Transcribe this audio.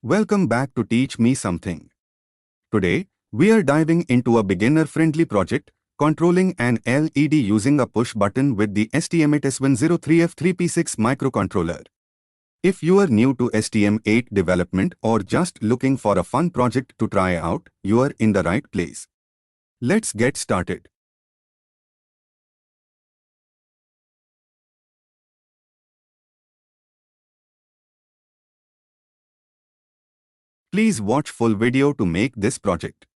Welcome back to Teach Me Something. Today, we are diving into a beginner-friendly project, controlling an LED using a push button with the STM8S103F3P6 microcontroller. If you are new to STM8 development or just looking for a fun project to try out, you are in the right place. Let's get started. Please watch full video to make this project.